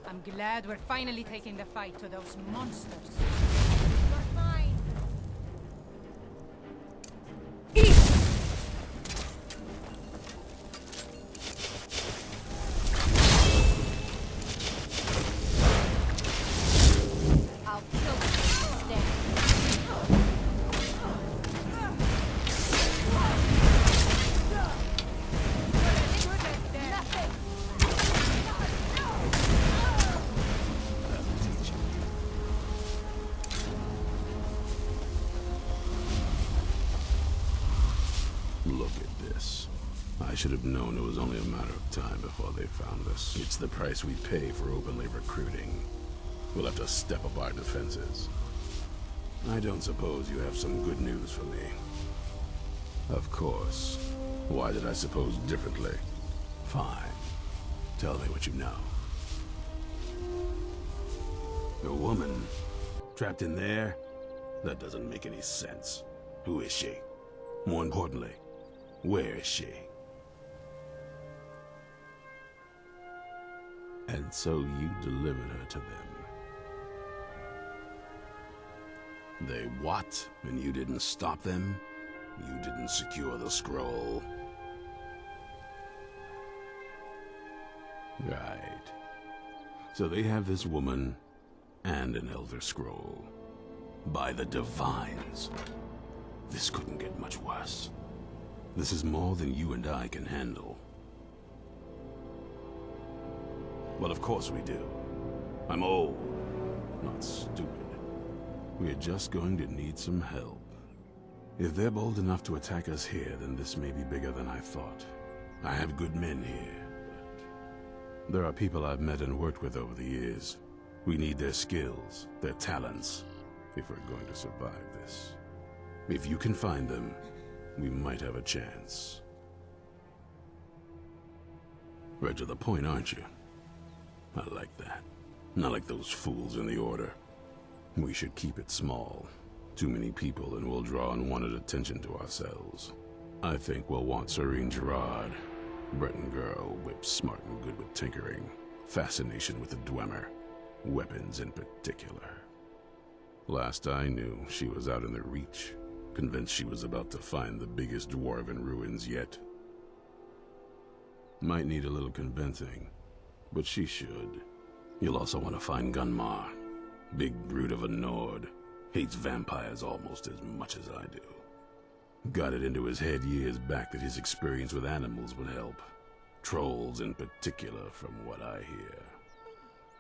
I'm glad we're finally taking the fight to those monsters. You're fine. I'll kill you instead. Look at this. I should have known it was only a matter of time before they found us. It's the price we pay for openly recruiting. We'll have to step up our defenses. I don't suppose you have some good news for me. Of course. Why did I suppose differently? Fine. Tell me what you know. A woman? Trapped in there? That doesn't make any sense. Who is she? More importantly, where is she? And so you delivered her to them. They what? And you didn't stop them? You didn't secure the scroll? Right. So they have this woman and an Elder Scroll. By the Divines. This couldn't get much worse. This is more than you and I can handle. Well, of course we do. I'm old, not stupid. We're just going to need some help. If they're bold enough to attack us here, then this may be bigger than I thought. I have good men here, but there are people I've met and worked with over the years. We need their skills, their talents, if we're going to survive this. If you can find them, we might have a chance. Right to the point, aren't you? I like that. Not like those fools in the Order. We should keep it small. Too many people and we'll draw unwanted attention to ourselves. I think we'll want Serene Gerard. Breton girl, whip smart and good with tinkering. Fascination with the Dwemer. Weapons in particular. Last I knew, she was out in the Reach. Convinced she was about to find the biggest dwarven ruins yet. Might need a little convincing, but she should. You'll also want to find Gunmar. Big brute of a Nord. Hates vampires almost as much as I do. Got it into his head years back that his experience with animals would help. Trolls in particular, from what I hear.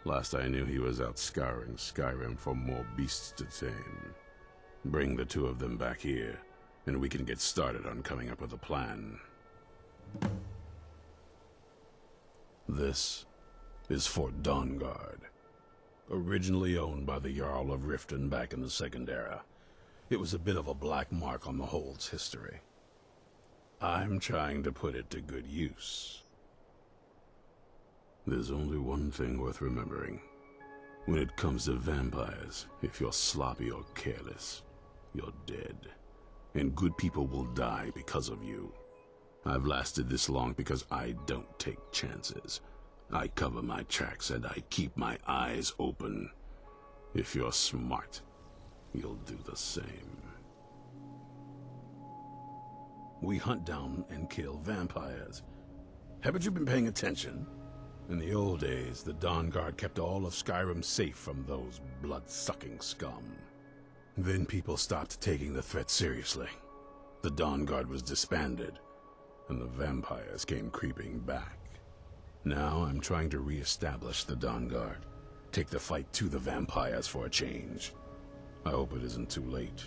Last I knew he was out scouring Skyrim for more beasts to tame. Bring the two of them back here, and we can get started on coming up with a plan. This is Fort Dawnguard. Originally owned by the Jarl of Riften back in the Second Era, it was a bit of a black mark on the Hold's history. I'm trying to put it to good use. There's only one thing worth remembering. When it comes to vampires, if you're sloppy or careless, you're dead. And good people will die because of you. I've lasted this long because I don't take chances. I cover my tracks and I keep my eyes open. If you're smart, you'll do the same. We hunt down and kill vampires. Haven't you been paying attention? In the old days, the Dawnguard kept all of Skyrim safe from those blood-sucking scum. Then people stopped taking the threat seriously. The Dawnguard was disbanded, and the vampires came creeping back. Now I'm trying to re-establish the Dawnguard. Take the fight to the vampires for a change. I hope it isn't too late.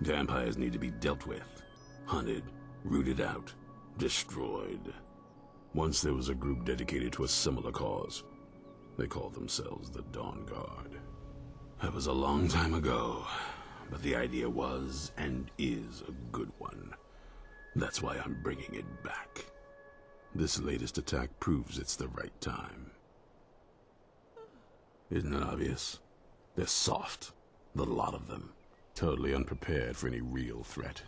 Vampires need to be dealt with, hunted, rooted out, destroyed. Once there was a group dedicated to a similar cause. They called themselves the Dawnguard. That was a long time ago, but the idea was and is a good one. That's why I'm bringing it back. This latest attack proves it's the right time. Isn't it obvious? They're soft, the lot of them. Totally unprepared for any real threat.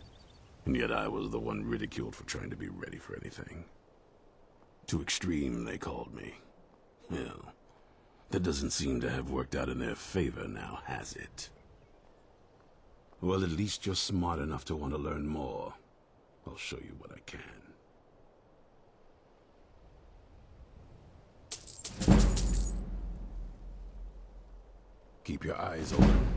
And yet I was the one ridiculed for trying to be ready for anything. Too extreme, they called me. Well, that doesn't seem to have worked out in their favor now, has it? Well, at least you're smart enough to want to learn more. I'll show you what I can. Keep your eyes open.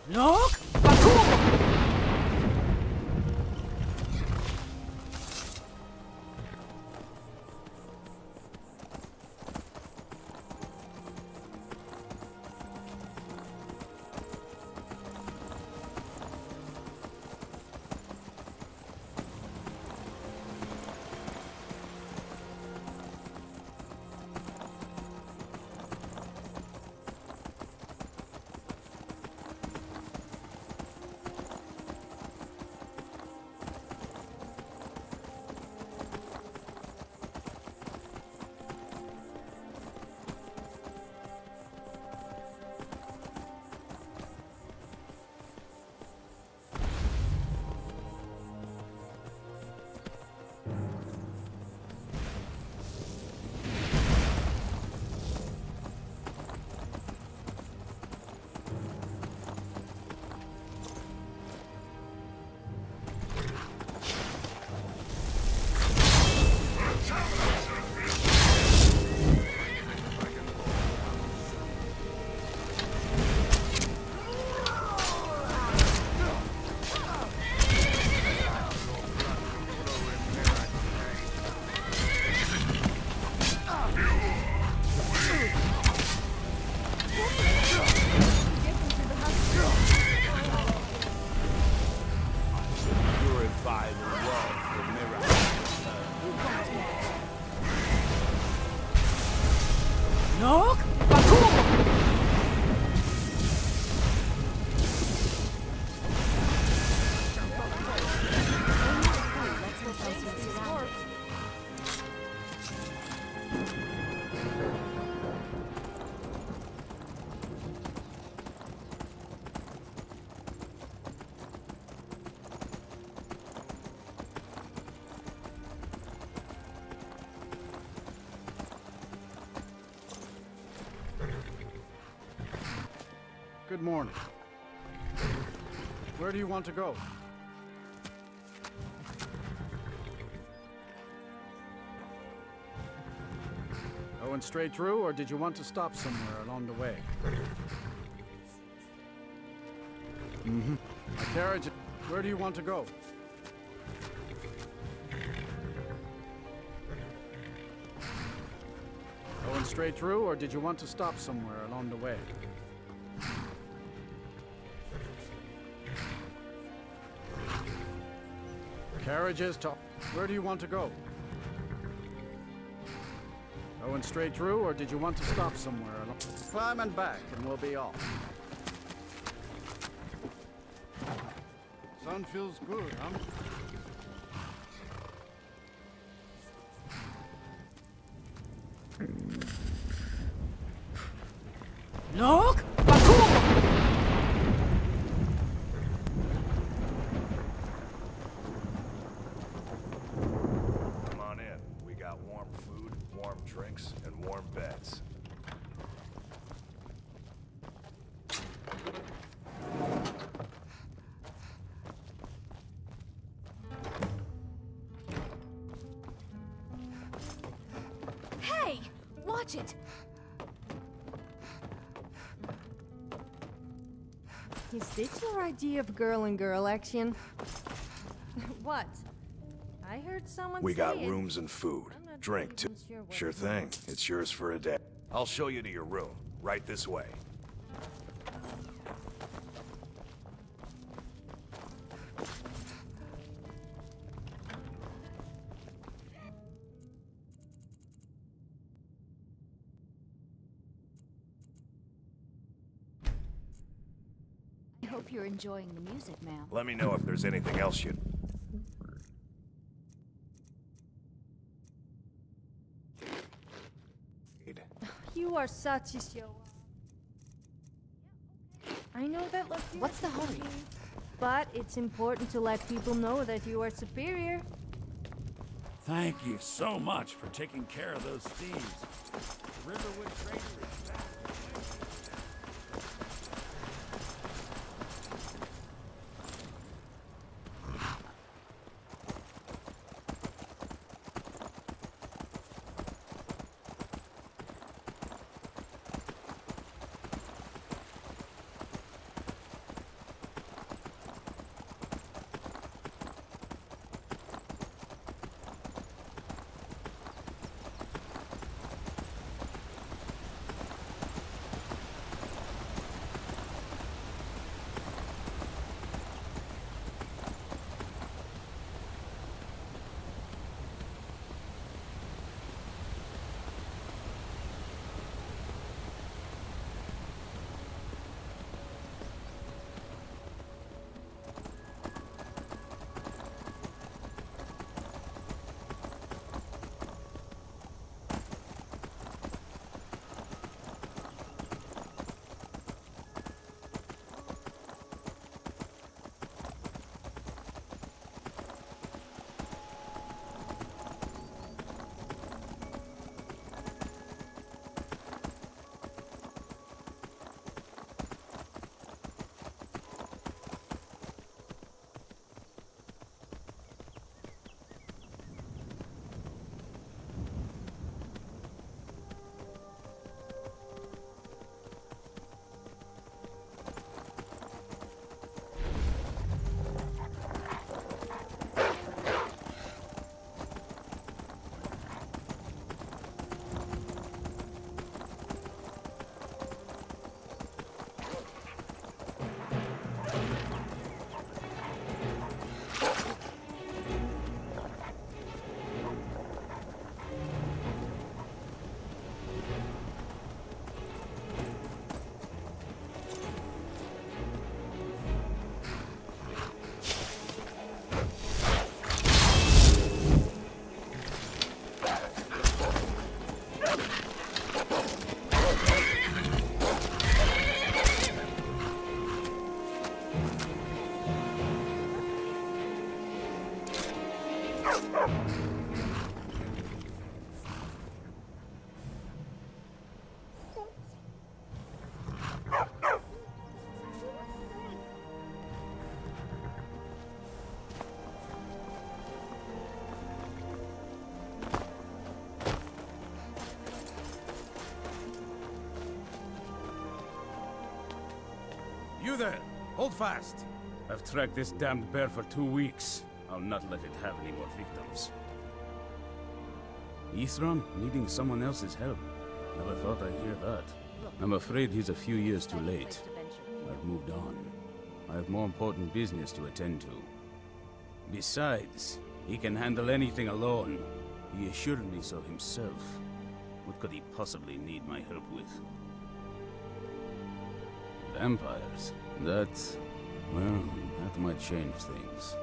Look! Baku! Look! Baku! Good morning. Where do you want to go? Going straight through, or did you want to stop somewhere along the way? A carriage. Where do you want to go? Going straight through, or did you want to stop somewhere along the way? Carriages to... Where do you want to go? Going straight through, or did you want to stop somewhere along... Climb and back, and we'll be off. Sun feels good, huh? Look! Come on in. We got warm food, warm drinks, and warm beds. Hey! Watch it! Is this your idea of girl and girl action? What? I heard someone We say got it. rooms and food. I'm not Drink, too. even sure what Sure it thing. It's yours for a day. I'll show you to your room. Right this way. I hope you're enjoying the music, ma'am. Let me know if there's anything else you... need. You are such a show. I know that looks What's the hurry? but it's important to let people know that you are superior. Thank you so much for taking care of those thieves. Riverwood Trader is back. You there! Hold fast! I've tracked this damned bear for 2 weeks. I'll not let it have any more victims. Ithram needing someone else's help. Never thought I'd hear that. I'm afraid he's a few years too late. I've moved on. I have more important business to attend to. Besides, he can handle anything alone. He assured me so himself. What could he possibly need my help with? Vampires? That might change things.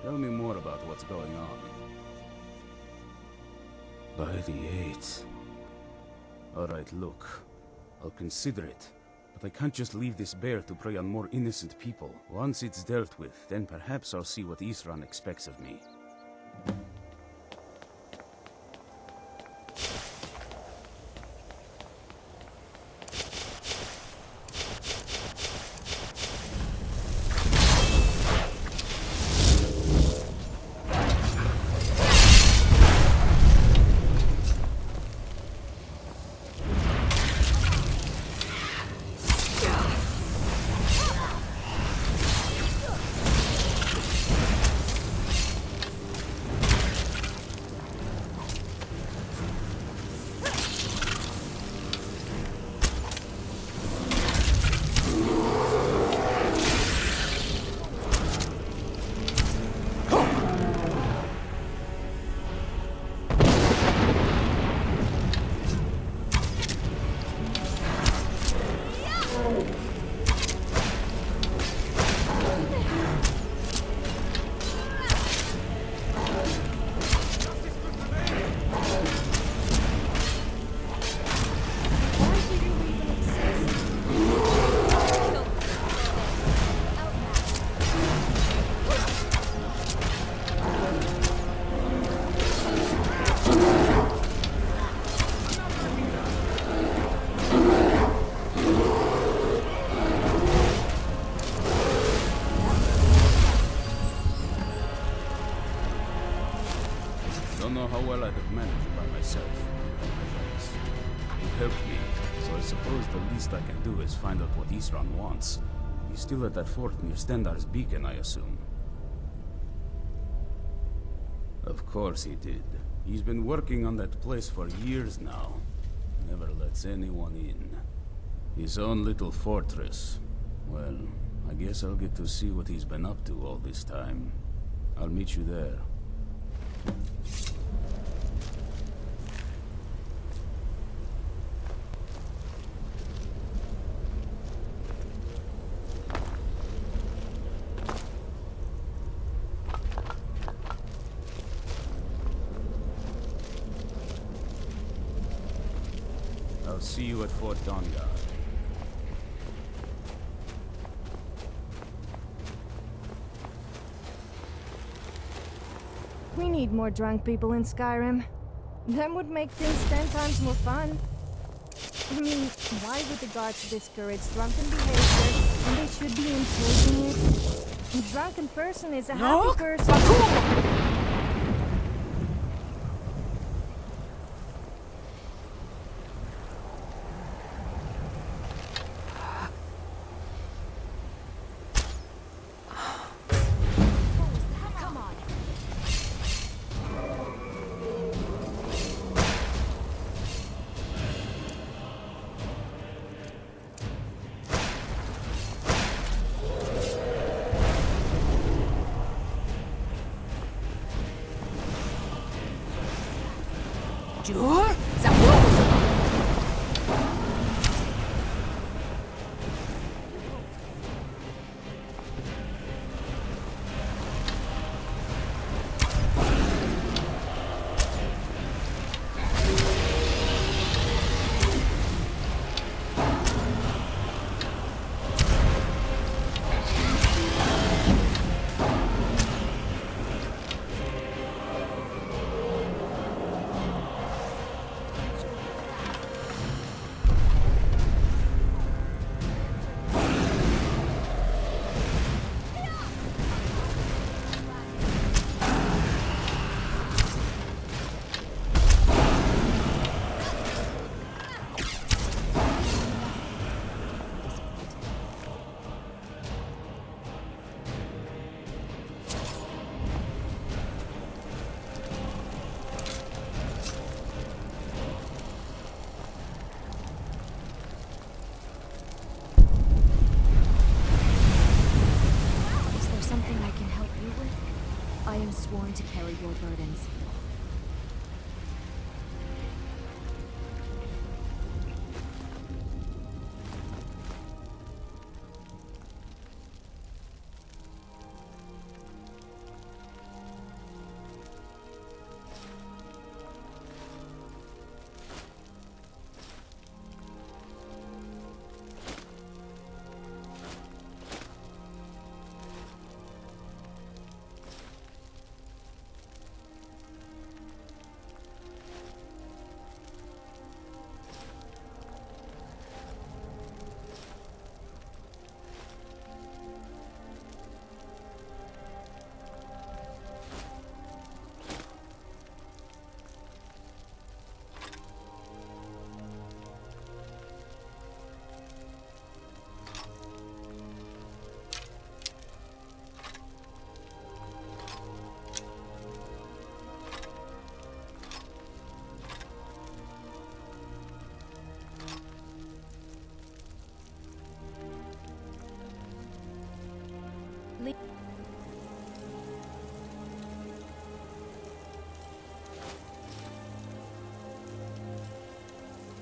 Tell me more about what's going on. By the 8th. Alright, look. I'll consider it. But I can't just leave this bear to prey on more innocent people. Once it's dealt with, then perhaps I'll see what Ithran expects of me. Don't know how well I'd have managed by myself. It helped me, so I suppose the least I can do is find out what Isran wants. He's still at that fort near Stendar's beacon, I assume. Of course he did. He's been working on that place for years now. Never lets anyone in. His own little fortress. Well, I guess I'll get to see what he's been up to all this time. I'll meet you there. I'll see you at Fort Dawnguard. We need more drunk people in Skyrim. That would make things 10 times more fun. I mean, why would the guards discourage drunken behavior when they should be encouraging it? A drunken person is a happy person. sworn to carry your burdens.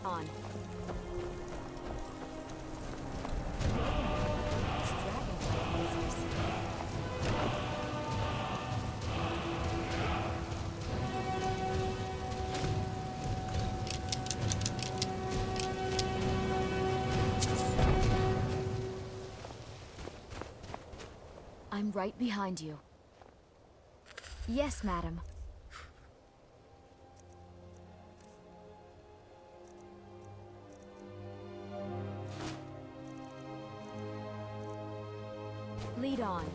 On. I'm right behind you. Yes, madam. Lead on.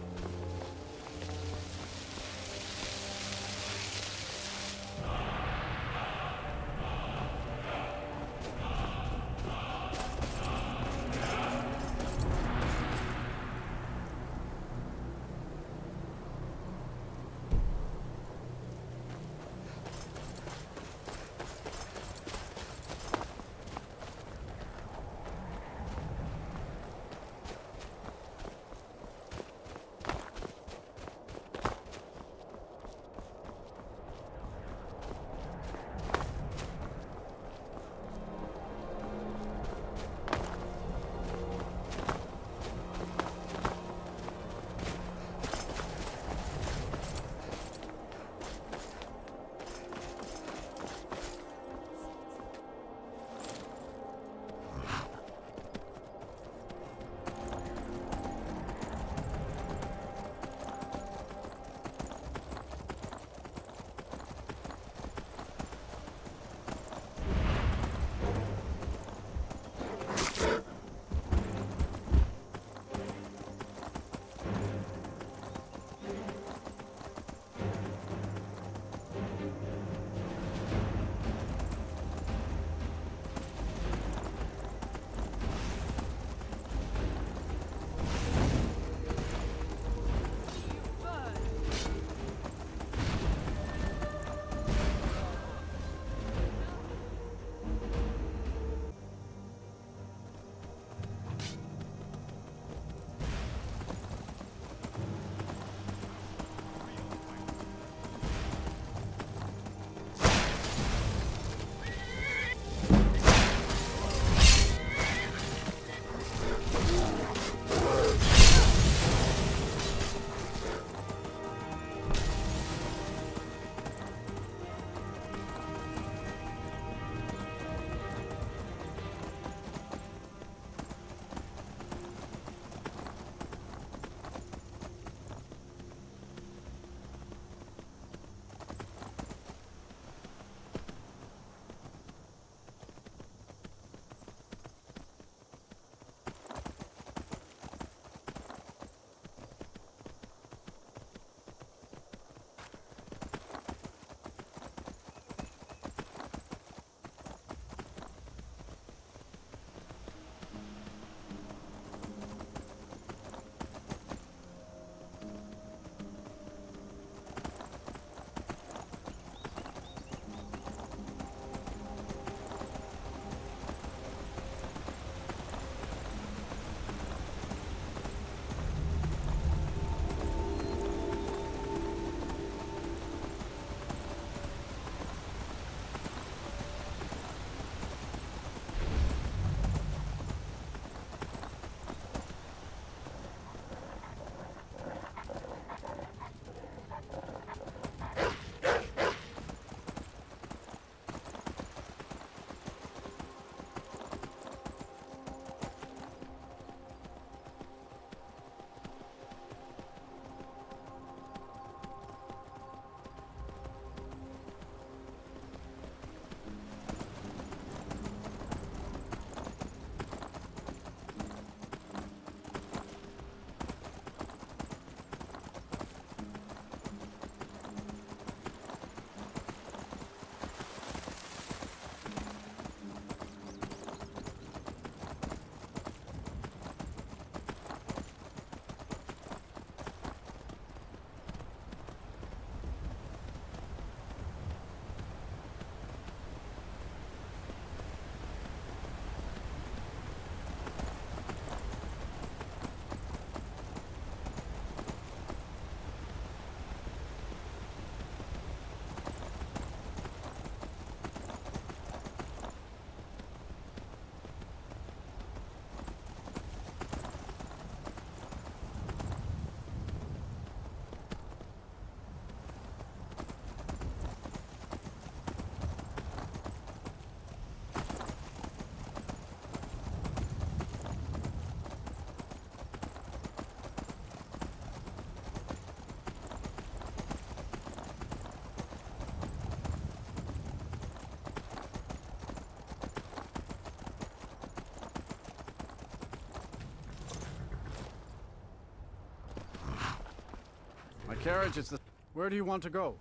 carriage is the... Where do you want to go?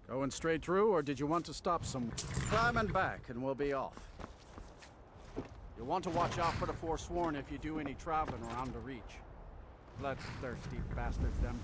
Going straight through, or did you want to stop somewhere? Climb and back, and we'll be off. You'll want to watch out for the Forsworn if you do any traveling around the Reach. Bloodthirsty bastards, them.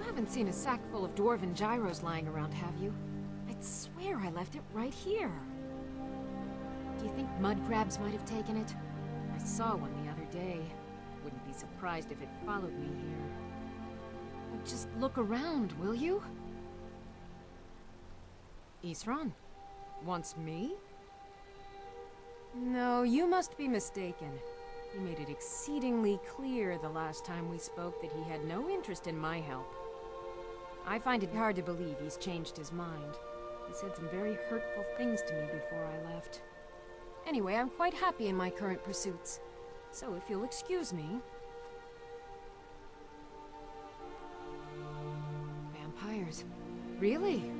Haven't seen a sack full of dwarven gyros lying around, have you? I'd swear I left it right here. Do you think mud crabs might have taken it? I saw one the other day. Wouldn't be surprised if it followed me here. just look around, will you? Isran? Wants me? No, you must be mistaken. He made it exceedingly clear the last time we spoke that he had no interest in my help. I find it hard to believe he's changed his mind. He said some very hurtful things to me before I left. Anyway, I'm quite happy in my current pursuits. So if you'll excuse me... Vampires. Really?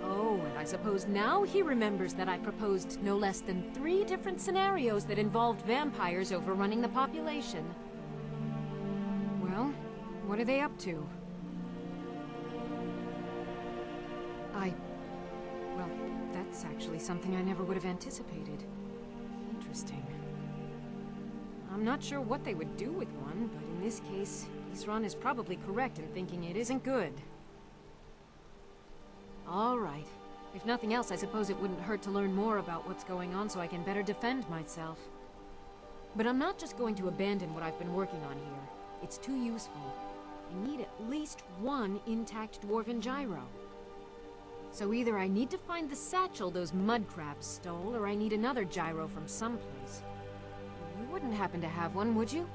Oh, and I suppose now he remembers that I proposed no less than 3 different scenarios that involved vampires overrunning the population. Well, what are they up to? Well, that's actually something I never would have anticipated. Interesting. I'm not sure what they would do with one, but in this case, Isran is probably correct in thinking it isn't good. All right. If nothing else, I suppose it wouldn't hurt to learn more about what's going on so I can better defend myself. But I'm not just going to abandon what I've been working on here. It's too useful. I need at least 1 intact dwarven gyro. So either I need to find the satchel those mud crabs stole, or I need another gyro from someplace. You wouldn't happen to have one, would you?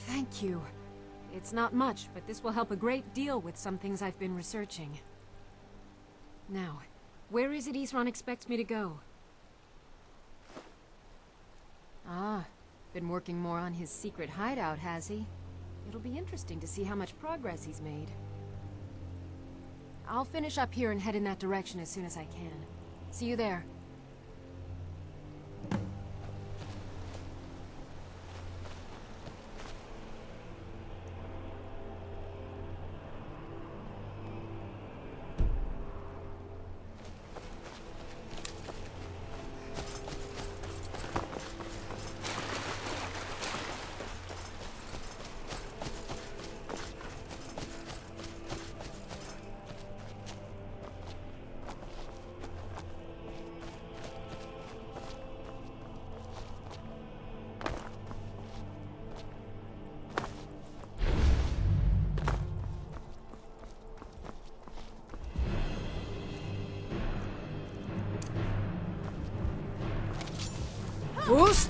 Thank you. It's not much, but this will help a great deal with some things I've been researching. Now, where is it Isran expects me to go? Ah, been working more on his secret hideout, has he? It'll be interesting to see how much progress he's made. I'll finish up here and head in that direction as soon as I can. See you there. Boost!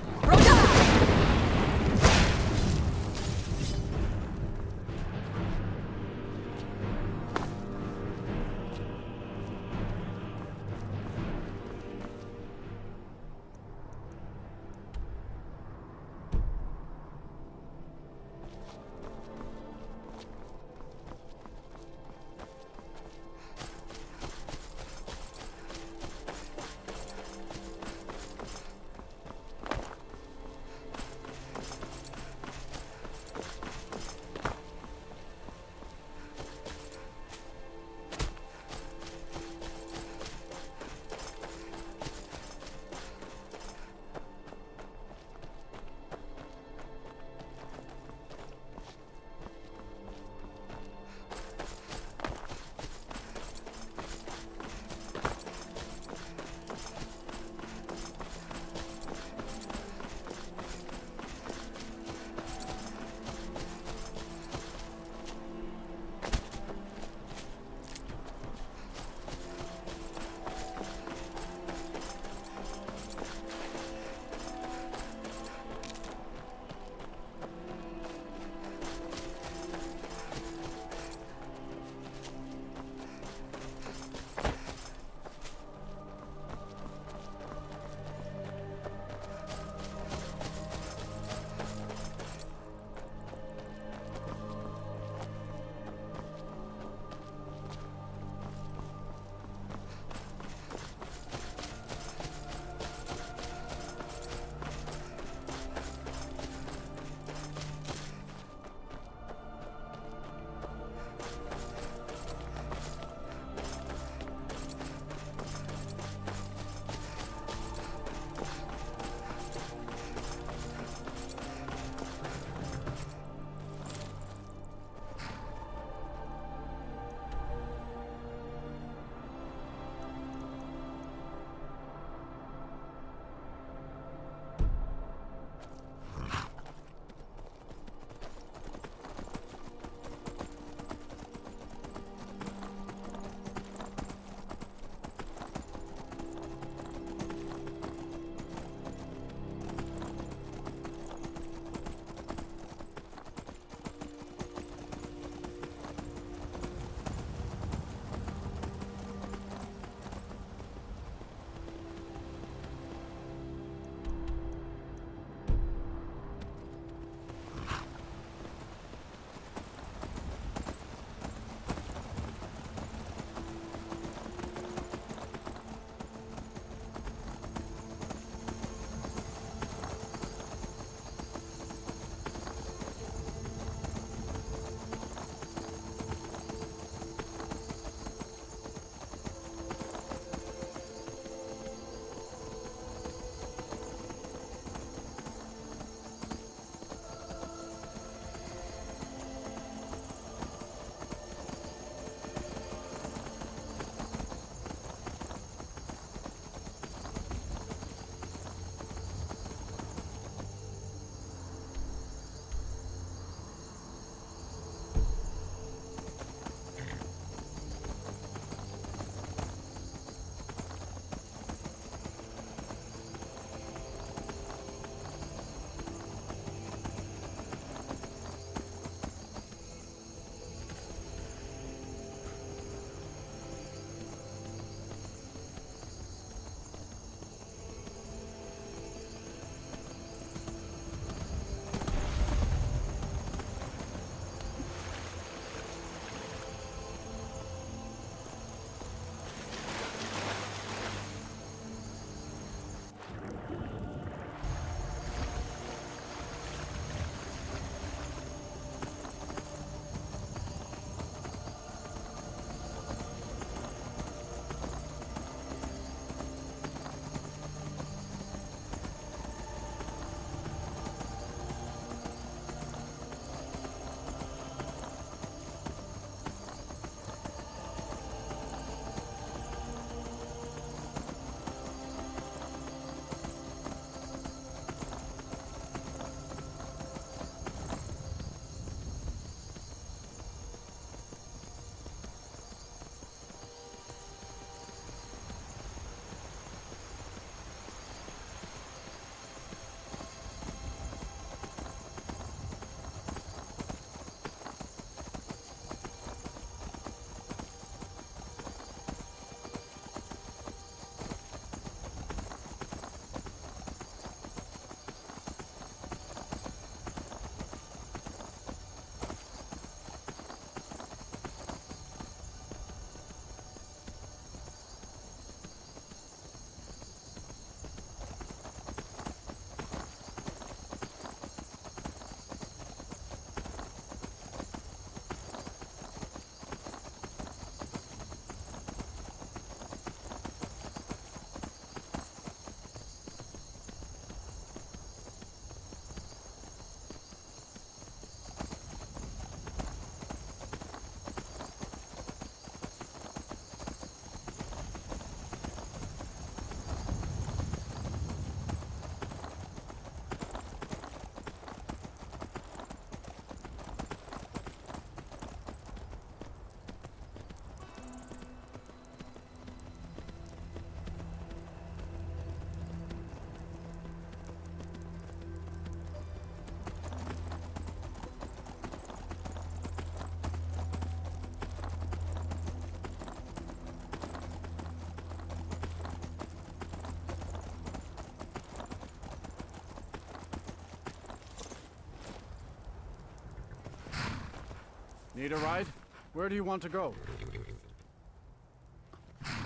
Need a ride? Where do you want to go?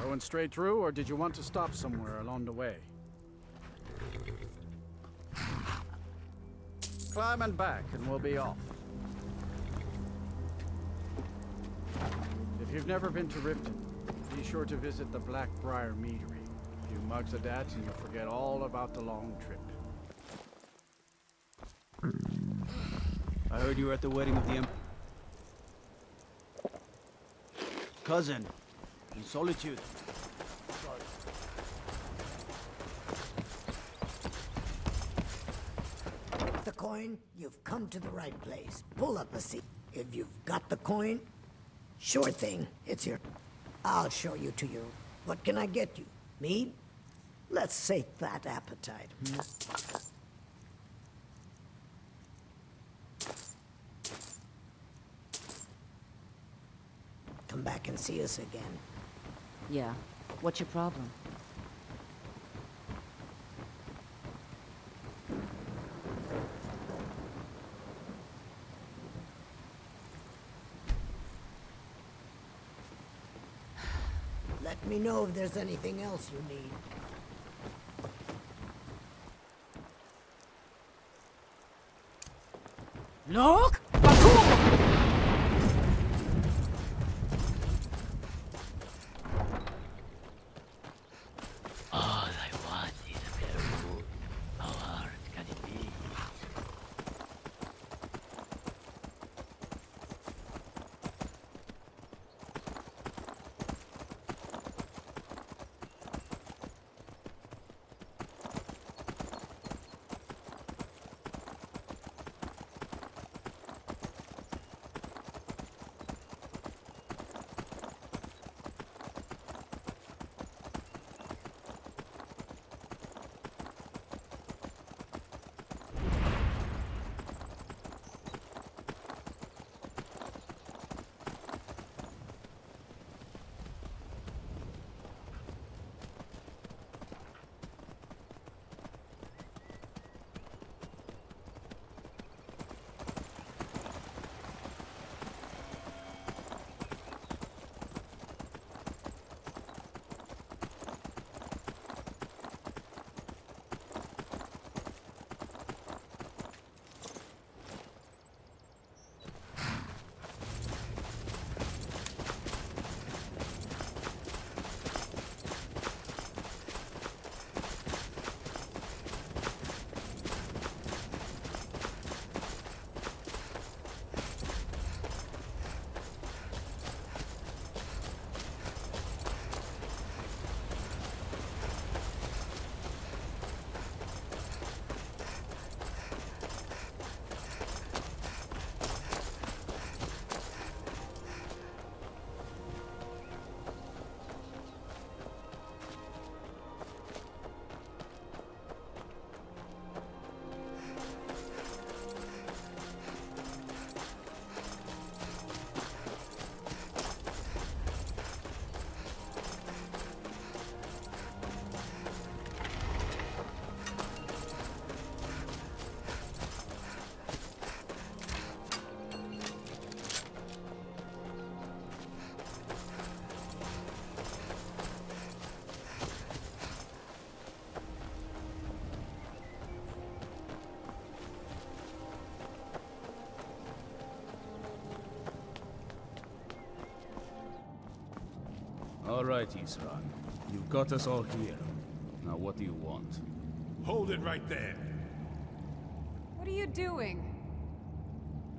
Going straight through, or did you want to stop somewhere along the way? Climb and back, and we'll be off. If you've never been to Riften, be sure to visit the Blackbriar Meadery. A few mugs of that, and you'll forget all about the long trip. I heard you were at the wedding of the cousin, in Solitude. The coin, you've come to the right place. Pull up a seat. If you've got the coin, sure thing, it's here. I'll show you to you. What can I get you? Mead? Let's sate that appetite. Come back and see us again. Yeah. What's your problem? Let me know if there's anything else you need. Look! All I want is a bit of food. How hard can it be? All right, Isran. You've got us all here. Now what do you want? Hold it right there. What are you doing?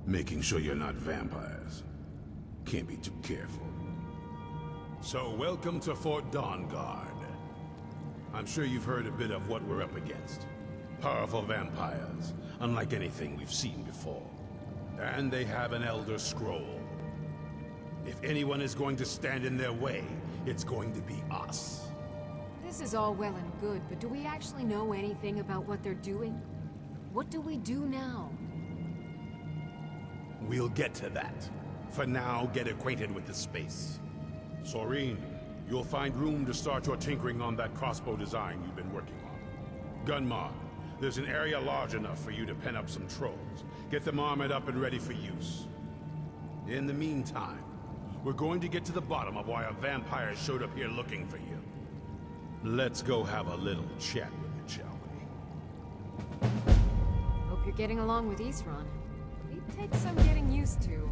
Making sure you're not vampires. Can't be too careful. So, welcome to Fort Dawnguard. I'm sure you've heard a bit of what we're up against. Powerful vampires, unlike anything we've seen before. And they have an Elder Scroll. If anyone is going to stand in their way, it's going to be us. This is all well and good, but do we actually know anything about what they're doing? What do we do now? We'll get to that. For now, get acquainted with the space. Soreen, you'll find room to start your tinkering on that crossbow design you've been working on. Gunmar, there's an area large enough for you to pen up some trolls. Get them armored up and ready for use. In the meantime, we're going to get to the bottom of why a vampire showed up here looking for you. Let's go have a little chat with it, shall we? Hope you're getting along with Isran. He takes some getting used to.